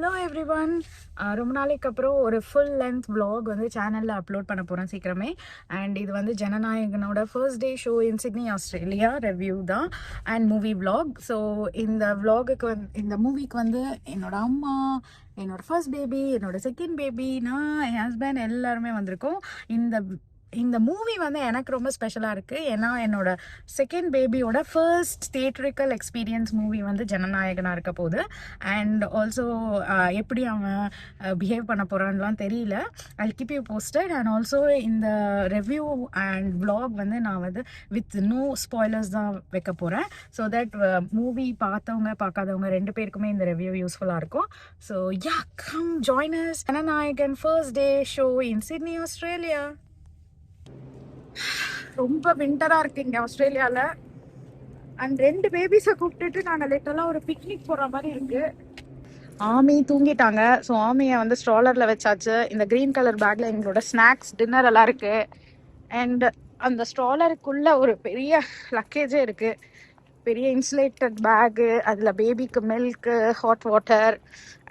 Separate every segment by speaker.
Speaker 1: Hello everyone. ரொம்ப நாளைக்கு அப்புறம் ஒரு ஃபுல் லென்த் vlog வந்து சேனலில் அப்லோட் பண்ண போகிறேன் சீக்கிரமே. அண்ட் இது வந்து ஜனநாயகனோட first day show in Sydney Australia review தான் அண்ட் மூவி vlog. ஸோ இந்த vlogக்கு இந்த மூவிக்கு வந்து என்னோட அம்மா, என்னோட ஃபர்ஸ்ட் பேபி, என்னோட செகண்ட் பேபி, நான், என் ஹஸ்பண்ட் எல்லாருமே வந்திருக்கோம். இந்த மூவி வந்து எனக்கு ரொம்ப ஸ்பெஷலாக இருக்குது. ஏன்னா என்னோட செகண்ட் பேபியோட ஃபர்ஸ்ட் தியேட்ரிக்கல் எக்ஸ்பீரியன்ஸ் மூவி வந்து ஜனநாயகனாக இருக்க போகுது. அண்ட் ஆல்சோ எப்படி அவன் பிஹேவ் பண்ண போகிறான்லாம் தெரியல. I keep you posted. And also இந்த ரிவ்யூ அண்ட் vlog வந்து நான் வந்து வித் நோ ஸ்பாய்லர்ஸ் தான் வைக்க போகிறேன். ஸோ தட் மூவி பார்த்தவங்க பார்க்காதவங்க ரெண்டு பேருக்குமே இந்த ரிவ்யூ யூஸ்ஃபுல்லாக இருக்கும். So yeah, come join us. Jananayagan first day show in Sydney Australia. ரொம்ப விண்டரா இருக்கு இங்க ஆஸ்திரேலியால. அண்ட் ரெண்டு பேபிஸை கூப்பிட்டுட்டு நாங்கள் லிட்டரலாக ஒரு பிக்னிக் போற மாதிரி இருக்கு. ஆமி தூங்கிட்டாங்க. ஸோ ஆமியை வந்து ஸ்ட்ராலர்ல வச்சாச்சு. இந்த கிரீன் கலர் பேக்ல எங்களோட ஸ்நாக்ஸ் டின்னர் எல்லாம் இருக்கு. அண்ட் அந்த ஸ்ட்ராலருக்குள்ள ஒரு பெரிய லக்கேஜே இருக்கு. பெரிய இன்சுலேட்டட் பேகு, அதுல பேபிக்கு மில்க்கு, ஹாட் வாட்டர்,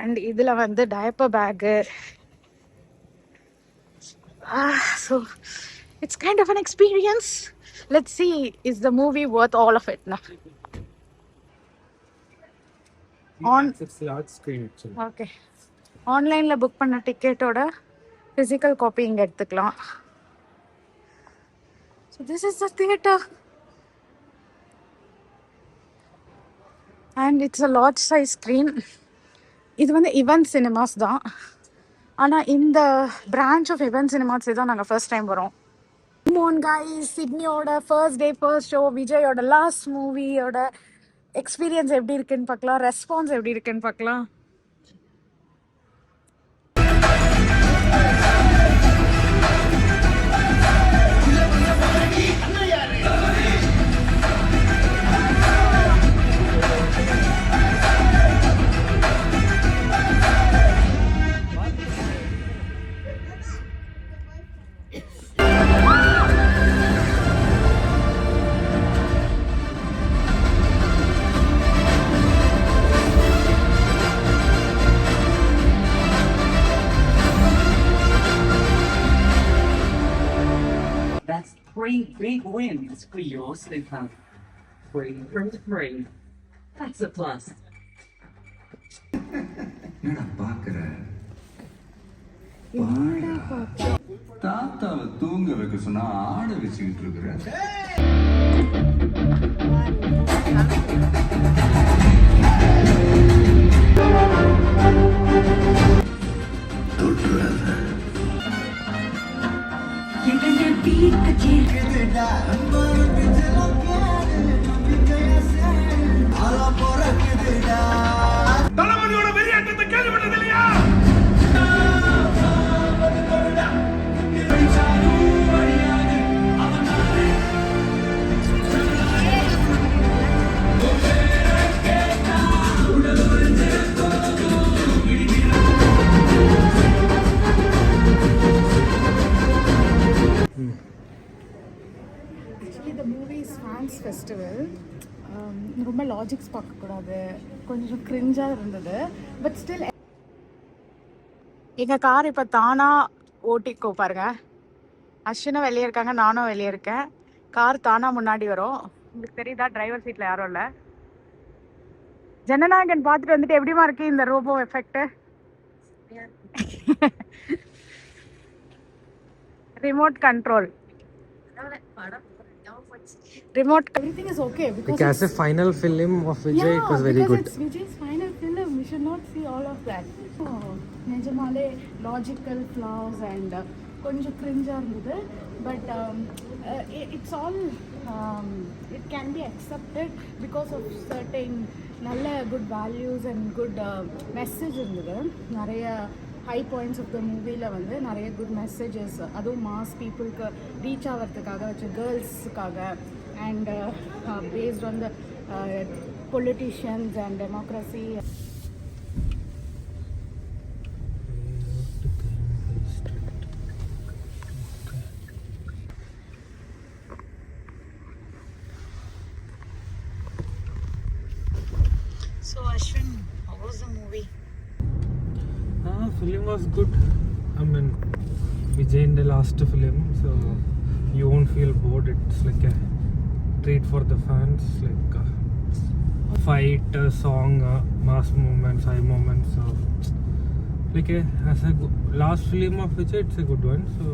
Speaker 1: அண்ட் இதுல வந்து diaper bag. So it's kind of an experience. Let's see, is the movie worth all of it now?
Speaker 2: It's large screen actually.
Speaker 1: Okay. Online la book panna ticket oda physical copy inga eduthukalam. So this is the theater. And it's a large size screen. இது வந்து event cinemas தான். ஆனா இந்த branch of event cinemas இதான் நாங்க first time வரோம். Come on guys, சிட்னியோட first day first show, விஜயோட லாஸ்ட் மூவியோட எக்ஸ்பீரியன்ஸ் எப்படி இருக்குன்னு பார்க்கலாம், ரெஸ்பான்ஸ் எப்படி இருக்குன்னு பார்க்கலாம்.
Speaker 3: That's 3 big wins for your super. 3 from 3. That's a plus.
Speaker 4: என்னடா பாக்குற? தாத்தாவை தூங்க வைக்க சொன்னா ஆட வச்சுக்கிட்டு இருக்கிற.
Speaker 2: தளபதியோட வெளியாட்டத்தை கேள்விப்பட்டது இல்லையா?
Speaker 1: Actually the movies fans festival. ரொம்ப லாஜிக்ஸ் பார்க்கக்கூடாது, கொஞ்சம் கிரிஞ்சாக இருந்தது. பட் ஸ்டில் எங்கள் கார் இப்போ தானாக ஓட்டிக்கோ பாருங்க. அஸ்வினும் வெளியே இருக்காங்க, நானும் வெளியே இருக்கேன். கார் தானாக முன்னாடி வரும். உங்களுக்கு தெரியுதா? டிரைவர் சீட்டில் யாரும் இல்லை. ஜனநாயகன் பார்த்துட்டு வந்துட்டு எப்படிமா இருக்கு இந்த robot effect? Remote control. Remote, everything is okay because
Speaker 2: Like as a final film of Vijay, it was very good.
Speaker 1: It's Vijay's final film. We should not see all of that. Nejamale logical flaws and konja cringe irundhudu, but it's all it can be accepted because of certain nalla good values and good message irundhudu. Nariya high points of the movie la வந்து நிறைய good messages, அதுவும் mass people க்கு reach ஆகிறதுக்காக வச்ச கேர்ள்ஸுக்காக and based on the politicians and democracy. So Ashwin, how was the movie?
Speaker 2: film was good. I mean, Vijay in the last film, so you won't feel bored. It's like a treat for the fans, like fight, song, mass moments, high moments. So, like as a last film of Vijay, it's a good one. So,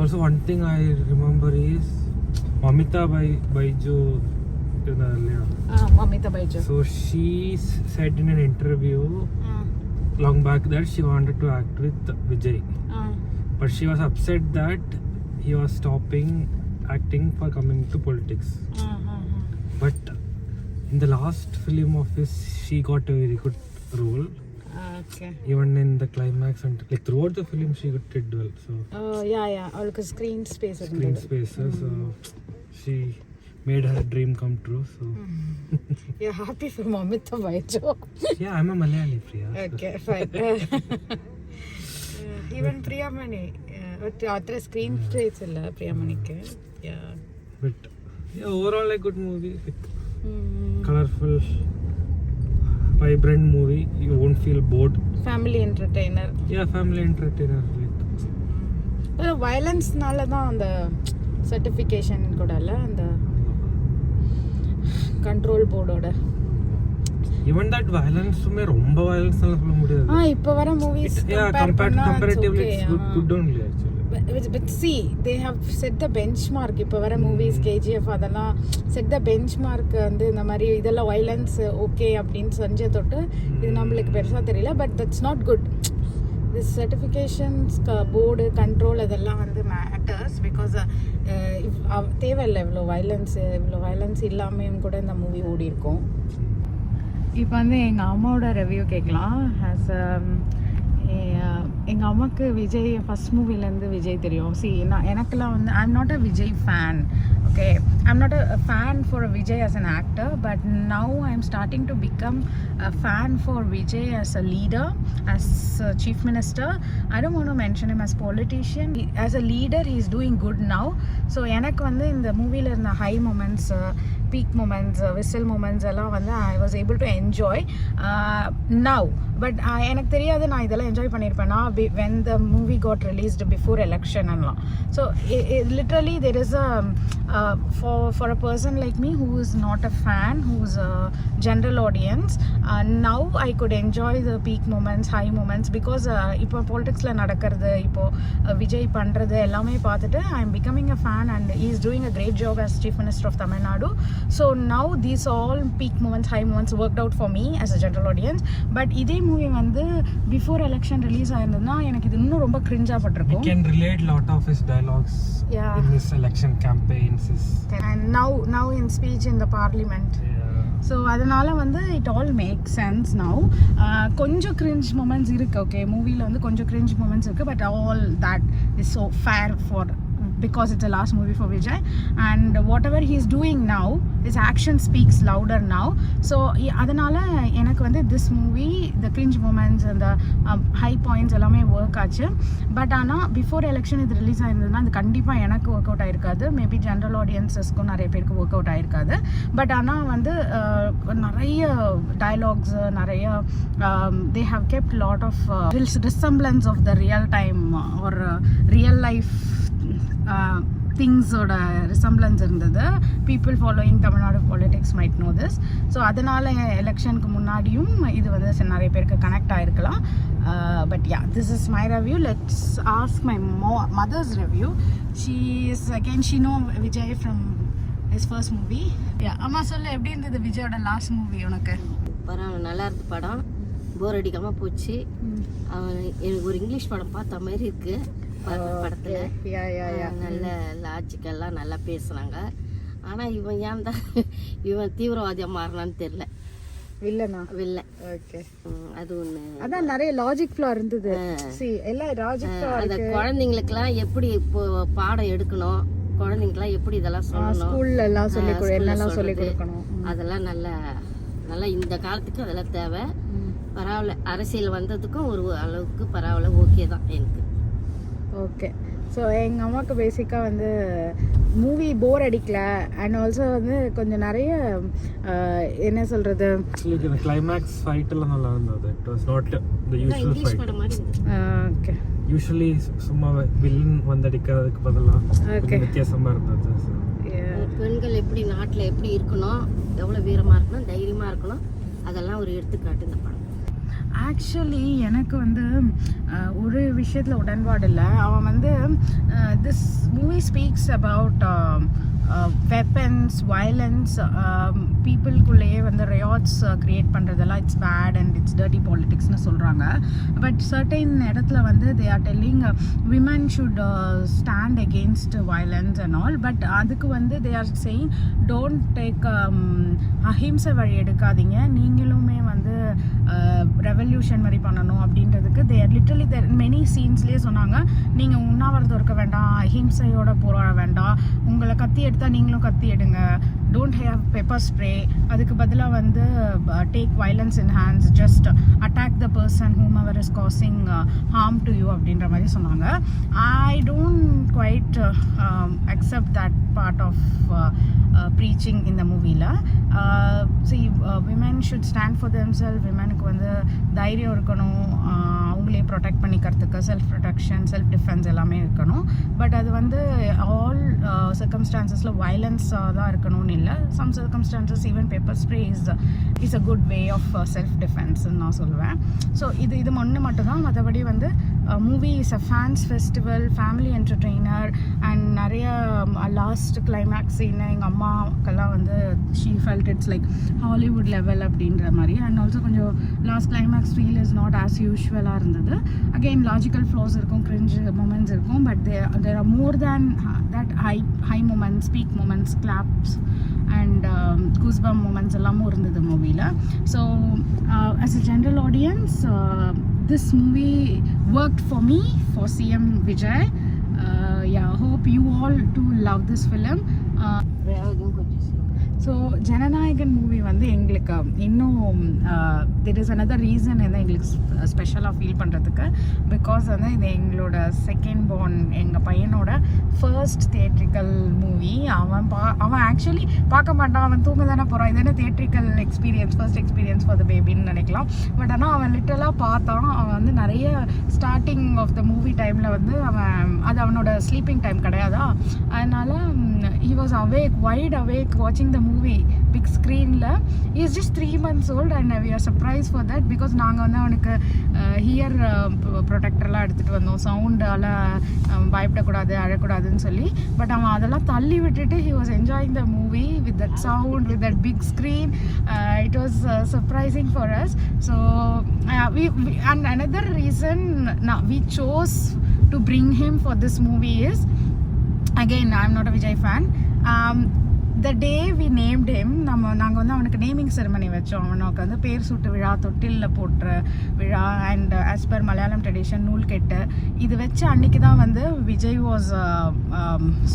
Speaker 2: also one thing I remember is Mamita Baiju.
Speaker 1: Mamita Baiju.
Speaker 2: So she said in an interview long back that she wanted to act with Vijay, but she was upset that he was stopping acting for coming to politics. But in the last film of his, she got a very good role.
Speaker 1: Okay.
Speaker 2: Even in the climax and like throughout the film, she did well. So
Speaker 1: yeah. Avulku screen space
Speaker 2: screen spaces. So she made her dream come true. So
Speaker 1: You're happy for Mamita Baiju.
Speaker 2: yeah, I'm a Malayali, Priya.
Speaker 1: Okay, fine. Even Priyamani, athra screen space illa Priyamanike. Yeah.
Speaker 2: But yeah, overall a good movie. Like, colorful, vibrant movie. You won't feel bored.
Speaker 1: Family entertainer.
Speaker 2: Yeah, family entertainer. Like
Speaker 1: violence nala da and certification kodalla and control board oda.
Speaker 2: Even that violence me romba violence nalla solla mudiyadhu.
Speaker 1: Ipo vara movies
Speaker 2: comparatively
Speaker 1: okay,
Speaker 2: it's good only actually.
Speaker 1: But see, they have set the benchmark. Ipo vara movies KGF adala set the benchmark and இந்த மாதிரி இதெல்லாம் violence okay அப்படினு செஞ்ச தொட்டு இது நமக்கு பெருசா தெரியல, but that's not good. This certifications board control அதெல்லாம் வந்து matters because தேவையில்லை இவ்வளோ violence இல்லாமையும் கூட இந்த மூவி ஓடி இருக்கும். இப்போ வந்து எங்கள் அம்மாவோட ரிவ்யூ கேட்கலாம். ஆஸ் எங்கள் அம்மாவுக்கு விஜய் ஃபஸ்ட் மூவிலேருந்து விஜய் தெரியும். எனக்கெல்லாம் வந்து I am not a Vijay fan. Okay, I'm not a fan for Vijay as an actor, but now I'm starting to become a fan for Vijay as a leader, as a chief minister. I don't want to mention him as politician. As a leader, he's doing good now. So எனக்கு வந்து இந்த மூவில இருந்த high moments, peak moments, whistle moments எல்லாம் வந்து I was able to enjoy now. But எனக்கு தெரியாது நான் இதெல்லாம் enjoy பண்ணியிருப்பேன்னா when the movie got released before election எல்லாம். So literally there is a for a person like me who is not a fan, who is a general audience, now I could enjoy the peak moments, high moments because இப்போ politicsல நடக்கிறது, இப்போ விஜய் பண்றது எல்லாமே பார்த்துட்டு I am becoming a fan and he is doing a great job as Chief Minister of Tamil Nadu. So now these all peak moments, high moments worked out for me as a general audience. But இதே movie வந்து before election release ஆயிருந்ததுன்னா எனக்கு இது இன்னும் ரொம்ப கிரிஞ்சா பட்டிருக்கும்.
Speaker 2: We can relate lot of his dialogues in his election campaigns.
Speaker 1: And now in speech in the parliament. So அதனால வந்து it all makes sense now. கொஞ்சம் cringe moments இருக்கு. Okay, மூவில வந்து கொஞ்சம் cringe moments இருக்கு, but all that is so fair for because it's the last movie for Vijay, and whatever he's doing now, his action speaks louder now. So அதனால எனக்கு வந்து this movie, the cringe moments and the high points எல்லாமே work ஆச்சு. But ஆனால் before election இது release ஆயிருந்ததுன்னா அது கண்டிப்பாக எனக்கு ஒர்க் அவுட் ஆயிருக்காது. மேபி ஜென்ரல் ஆடியன்ஸஸ்க்கும் நிறைய பேருக்கு ஒர்க் அவுட் ஆயிருக்காது. பட் ஆனால் வந்து நிறைய டயலாக்ஸ், நிறைய they have kept lot of resemblance of the real time or real life திங்ஸோட ரிசம்பிளன்ஸ் இருந்தது. People following Tamil Nadu politics might know this. So அதனால் எலெக்ஷனுக்கு முன்னாடியும் இது வந்து நிறைய பேருக்கு கனெக்ட் ஆகிருக்கலாம். But yeah, this is my review. Let's ask my mother's review. She is again she know Vijay from his first movie. Yeah, அம்மா சொல்லு, எப்படி இருந்தது விஜயோட லாஸ்ட் மூவி உனக்கு?
Speaker 5: பரவாயில்ல, நல்லா இருந்து படம், போர் அடிக்காமல் போச்சு. எனக்கு ஒரு இங்கிலீஷ் படம் பார்த்த மாதிரி இருக்குது படத்துல. நல்ல லாஜிக்கெல்லாம் நல்லா பேசுனாங்க. ஆனால் இவன் ஏன் தான் இவன் தீவிரவாதியாக மாறினான்னு தெரியல.
Speaker 1: வில்லனா? வில்லன். ஓகே,
Speaker 5: அது ஒன்று.
Speaker 1: அதான் நிறைய லாஜிக் ஃப்ளா இருந்தது. எல்லாம் லாஜிக் ஃப்ளா. அந்த
Speaker 5: குழந்தைங்களுக்கெல்லாம் எப்படி இப்போ பாடம் எடுக்கணும், குழந்தைங்களுக்கெல்லாம் எப்படி இதெல்லாம் சொல்லணும்,
Speaker 1: ஸ்கூல்ல எல்லாம் சொல்லி கொடுக்கணும்,
Speaker 5: அதெல்லாம் நல்லா இந்த காலத்துக்கு அதெல்லாம் தேவை. பரவாயில்ல, அரசியல் வந்ததுக்கும் ஒரு அளவுக்கு பரவாயில்ல, ஓகே தான் எனக்கு.
Speaker 1: ஓகே. ஸோ எங்கள் அம்மாவுக்கு பேசிக்காக வந்து மூவி போர் அடிக்கல அண்ட் ஆல்சோ வந்து கொஞ்சம் நிறைய என்ன சொல்கிறது
Speaker 2: ஆக்சுவலி கிளைமேக்ஸ் ஃபைட் எல்லாம் நல்லா இருந்தது. It was not the usual
Speaker 5: English
Speaker 2: fight.
Speaker 5: படம் மாதிரி இருந்தது.
Speaker 1: ஓகே
Speaker 2: யூசுவலி சும்மா வில்லன் வந்தடிக்கிறதுக்கு பதிலாக
Speaker 1: Okay.
Speaker 2: வித்தியாசமாக இருந்தது.
Speaker 5: பெண்கள் எப்படி நாட்டில் எப்படி இருக்கணும், எவ்வளோ வீரமாக இருக்கணும், தைரியமாக இருக்கணும், அதெல்லாம் ஒரு எடுத்துக்காட்டு இந்த படம்.
Speaker 1: ஆக்சுவலி எனக்கு வந்து ஒரு விஷயத்தில் உடன்பாடு இல்லை. அவன் வந்து this movie speaks about weapons, violence, பீப்புளுக்குள்ளேயே வந்து ரியாட்ஸ் க்ரியேட் பண்ணுறதெல்லாம் it's bad and it's dirty பாலிட்டிக்ஸ்னு சொல்கிறாங்க. பட் சர்டைன் இடத்துல வந்து they are telling women should stand against violence and all. But அதுக்கு வந்து they are saying don't take ahimsa வழி எடுக்காதீங்க, நீங்களுமே வந்து ரெவல்யூஷன் மாதிரி பண்ணணும் அப்படின்றதுக்கு தே ஆர் லிட்டரலி மெனி சீன்ஸ்லேயே சொன்னாங்க, நீங்கள் உண்ணாவிரதம் இருக்க வேண்டாம், அஹிம்சையோட போராட வேண்டாம், உங்களை கத்தி எடுத்தால் நீங்களும் கத்தி எடுங்க, டோன்ட் ஹேவ் பெப்பர் ஸ்ப்ரே, அதுக்கு பதிலாக வந்து take violence in hands, just attack the person whomever is causing harm to you அப்படின்ற மாதிரி சொன்னாங்க. I don't quite accept that part of preaching இந்த மூவியில். Women should stand for themself, விமனுக்கு வந்து தைரியம் இருக்கணும், அவங்களே ப்ரொடெக்ட் பண்ணிக்கிறதுக்கு செல்ஃப் ப்ரொடெக்ஷன், செல்ஃப் டிஃபென்ஸ் எல்லாமே இருக்கணும். பட் அது வந்து ஆல் சர்க்கம்ஸ்டான்சஸில் வயலன்ஸாக தான் இருக்கணும்னு இல்லை. Some circumstances even pepper spray is a good way of self டிஃபென்ஸ்ன்னு நான் சொல்லுவேன். ஸோ இது ஒன்று மட்டும்தான். மற்றபடி வந்து movie is a fans festival, family entertainer and நிறைய லாஸ்ட் கிளைமேக்ஸ் சீன் எங்கள் அம்மாக்கெல்லாம் வந்து she felt it's like Hollywood level அப்படின்ற மாதிரி. அண்ட் ஆல்சோ கொஞ்சம் last climax feel is not as யூஷுவலாக இருந்தது. அகெயின் லாஜிக்கல் ஃப்ளோஸ் இருக்கும், கிரிஞ்ச் மூமெண்ட்ஸ் இருக்கும், but there are more than that high moments, peak moments, claps and goosebump moments எல்லாமும் இருந்தது மூவியில். So as a general audience this movie worked for me, for CM Vijay. Yeah, hope you all too love this film. ஸோ Jananayagan movie வந்து எங்களுக்கு இன்னும் there is another reason என்ன எங்களுக்கு ஸ்பெஷலாக ஃபீல் பண்ணுறதுக்கு. பிகாஸ் வந்து இது எங்களோட செகண்ட் பார்ன், எங்கள் பையனோட ஃபர்ஸ்ட் தியேட்ரிக்கல் மூவி. அவன் ஆக்சுவலி பார்க்க மாட்டான், அவன் தூங்க தானே போகிறான், இது என்ன theatrical experience, first experience for the பேபின்னு நினைக்கலாம். பட் ஆனால் அவன் லிட்டரலாக பார்த்தான். அவன் வந்து நிறைய ஸ்டார்டிங் ஆஃப் த மூவி டைமில் வந்து அது அவனோட ஸ்லீப்பிங் டைம் கிடையாதா, அதனால் he was awake, wide awake watching the movie big screenல. he is just 3 months old and we are surprised for that because நாங்கள் வந்து அவனுக்கு ஹியர் ப்ரொடெக்டர்லாம் எடுத்துகிட்டு வந்தோம், சவுண்டால் பயப்படக்கூடாது அழக்கூடாதுன்னு சொல்லி. பட் அவன் அதெல்லாம் தள்ளி விட்டுட்டு he was enjoying the movie with that sound, with that big screen. It was surprising for us. So and another reason we chose to bring him for this movie is, again I'm not a Vijay fan. The day we named him, நாங்கள் வந்து அவனுக்கு naming ceremony வச்சோம். அவனுக்கு வந்து பேர் சூட்டு விழா, தொட்டிலில் போட்டுற விழா and as per Malayalam tradition நூல்கெட்டு இது வச்சு அன்றைக்கி தான் வந்து Vijay was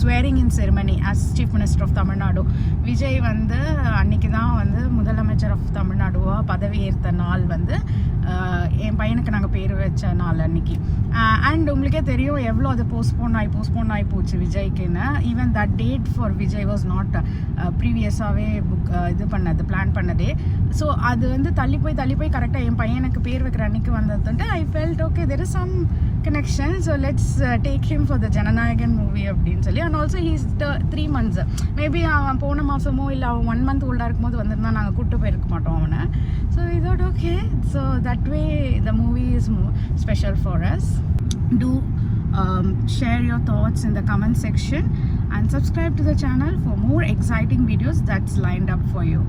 Speaker 1: swearing in ceremony as chief minister of Tamil Nadu. Vijay வந்து அன்றைக்கி தான் வந்து முதலமைச்சர் ஆஃப் தமிழ்நாடுவாக பதவி ஏற்ற நாள் வந்து என் பையனுக்கு நாங்கள் பேர் வச்ச நாள் அன்றைக்கி. அண்ட் உங்களுக்கே தெரியும் எவ்வளோ அது போஸ்ட்போன் ஆகி போச்சு விஜய்க்குன்னு. Even that date for Vijay was not ப்ரீவியஸாகவே இது பண்ணது, பிளான் பண்ணதே. ஸோ அது வந்து தள்ளி போய் கரெக்டாக என் பையனுக்கு பேர் வைக்கிற அன்றைக்கி வந்ததுன்ட்டு I felt okay there is some connection, so let's take him for the Jana Nayagan movie அப்படின்னு சொல்லி. And also he's 3 months. Maybe அவன் போன மாதமோ இல்லை அவன் 1 month ஓல்டாக இருக்கும்போது வந்திருந்தா நாங்கள் கூப்பிட்டு போயிருக்க மாட்டோம் அவனை. ஸோ இதோட okay, so that way the movie is special for us. Do share your thoughts in the comment section and subscribe to the channel for more exciting videos that's lined up for you.